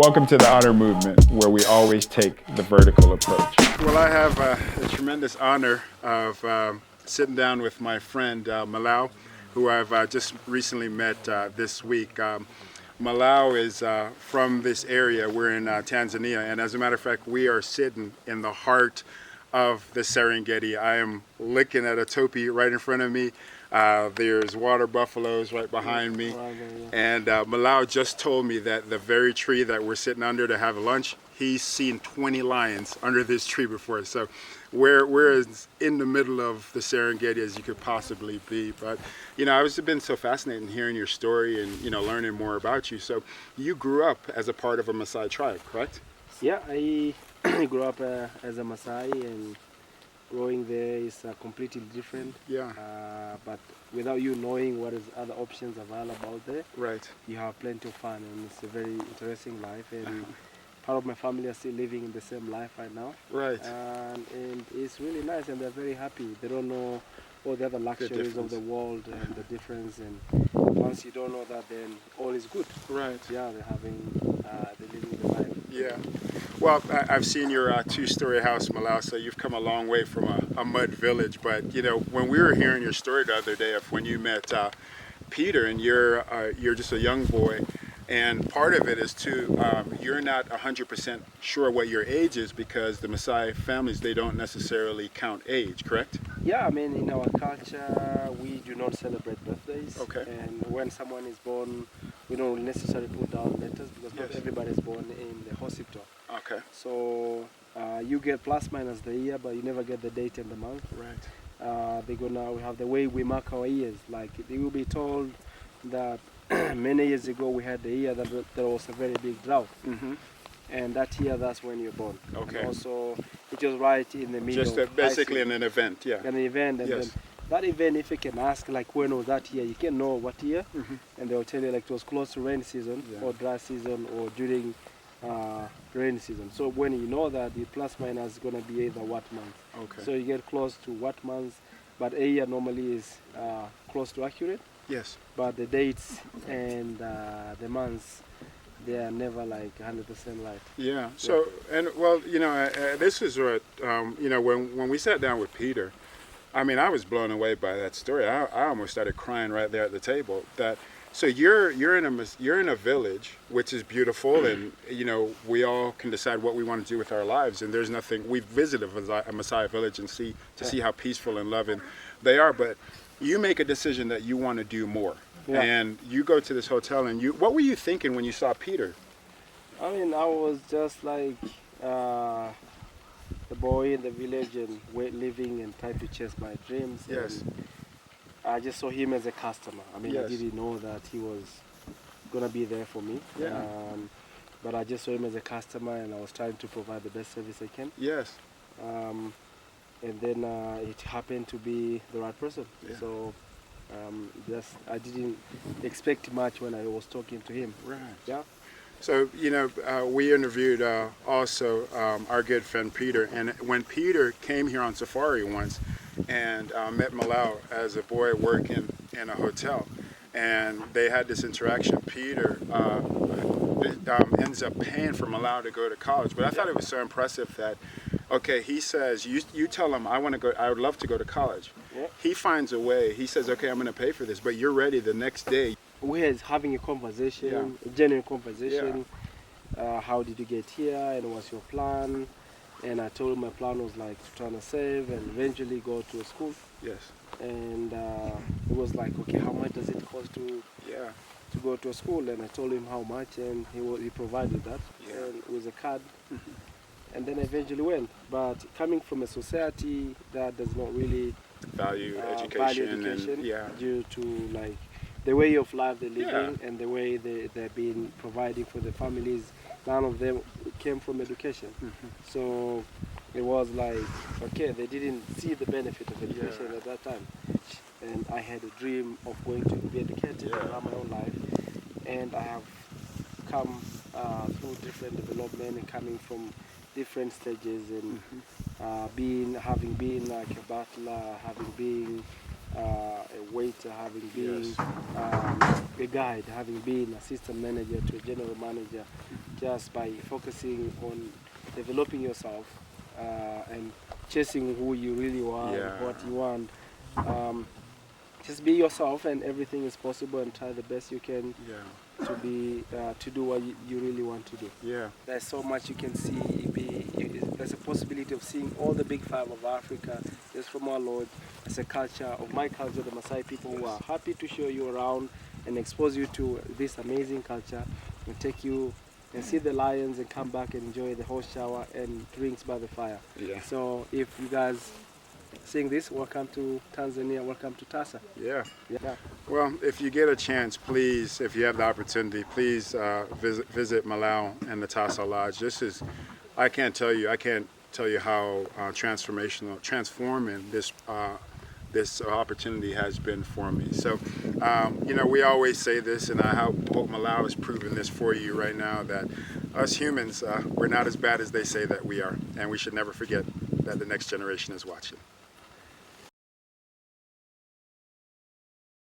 Welcome to the Honor Movement, where we always take the vertical approach. Well, I have a tremendous honor of sitting down with my friend Melau, who I've just recently met this week. Melau is from this area. We're in Tanzania, and as a matter of fact, we are sitting in the heart of the Serengeti. I am looking at a topi right in front of me. There's water buffaloes right behind me. And Melau just told me that the very tree that we're sitting under to have lunch, he's seen 20 lions under this tree before. So we're as in the middle of the Serengeti as you could possibly be. But, you know, I've been so fascinated in hearing your story and, you know, learning more about you. So you grew up as a part of a Maasai tribe, correct? Yeah, I grew up as a Maasai, and growing there is completely different. Yeah. But without you knowing what is other options available out there, Right. you have plenty of fun, and it's a very interesting life. And part of my family are still living in the same life right now. Right. And it's really nice, and they're very happy. They don't know all the other luxuries of the world and the difference. And once you don't know that, then all is good. Right. Yeah, they're living the life. Yeah. Well, I've seen your two-story house, Melau, so you've come a long way from a mud village. But, you know, when we were hearing your story the other day of when you met Peter, and you're just a young boy, and part of it is too, you're not 100% sure what your age is because the Maasai families, they don't necessarily count age, correct? Yeah, I mean, in our culture, we do not celebrate birthdays. Okay. And when someone is born, we don't necessarily put down letters because not everybody is born in the hospital. Okay. So you get plus minus the year, but you never get the date and the month. Right. We have the way we mark our years. Like, they will be told that many years ago we had the year that there was a very big drought. Mm-hmm. And that year, that's when you're born. Okay. And also, it was right in the middle. Just basically in an event, yeah. An event, and then that event, if you can ask, like, when was that year, you can know what year, and they'll tell you, like, it was close to rain season, or dry season, or during rain season. So when you know that, the plus minus is going to be either what month. Okay. So you get close to what month, but a year normally is close to accurate. Yes. But the dates and the months, they are never like 100% right. Yeah. So, and well, you know, this is what, you know, when we sat down with Peter, I mean, I was blown away by that story. I almost started crying right there at the table. So you're in a village, which is beautiful, and, you know, we all can decide what we want to do with our lives. And there's nothing. We've visited a Maasai village and see how peaceful and loving they are. But you make a decision that you want to do more. Yeah. And you go to this hotel, and what were you thinking when you saw Peter? I mean, I was just like the boy in the village and living and trying to chase my dreams. Yes. And I just saw him as a customer. I mean, I didn't know that he was going to be there for me. Yeah. But I just saw him as a customer, and I was trying to provide the best service I can. Yes. And then it happened to be the right person. Yeah. So I didn't expect much when I was talking to him. Right. Yeah. So, you know, we interviewed also our good friend Peter, and when Peter came here on safari once and met Melau as a boy working in a hotel, and they had this interaction, Peter ends up paying for Melau to go to college. But I thought it was so impressive that, okay, he says, you tell him I would love to go to college. Yeah. He finds a way. He says, okay, I'm going to pay for this, but you're ready the next day. We're having a conversation, a genuine conversation. How did you get here, and what's your plan? And I told him my plan was like to try to save and eventually go to a school. Yes. And it was like, okay, how much does it cost to go to a school? And I told him how much, and he provided that, and with a card. And then I eventually went. But coming from a society that does not really value education and, due to like the way of life they're living and the way they've been providing for their families, none of them came from education. So it was like, okay, they didn't see the benefit of education at that time. And I had a dream of going to be educated and have my own life. And I have come through different development and coming from different stages, and having been like a butler, having been a waiter, having been Yes. a guide, having been assistant manager to a general manager, just by focusing on developing yourself and chasing who you really want, Yeah. what you want. Just be yourself, and everything is possible. And try the best you can Yeah. to do what you really want to do. Yeah. There's so much you can see. There's a possibility of seeing all the big five of Africa just from our Lord. It's a culture of my culture, the Maasai people, who are happy to show you around and expose you to this amazing culture and take you and see the lions and come back and enjoy the horse shower and drinks by the fire. Yeah. So if you guys seeing this, welcome to Tanzania, welcome to TASA. Yeah. Yeah. Well, if you get a chance, please, if you have the opportunity, please visit Melau and the Tasa Lodge. This is, I can't tell you how transforming this opportunity has been for me. So, you know, we always say this, and I hope Melau has proven this for you right now, that us humans, we're not as bad as they say that we are, and we should never forget that the next generation is watching.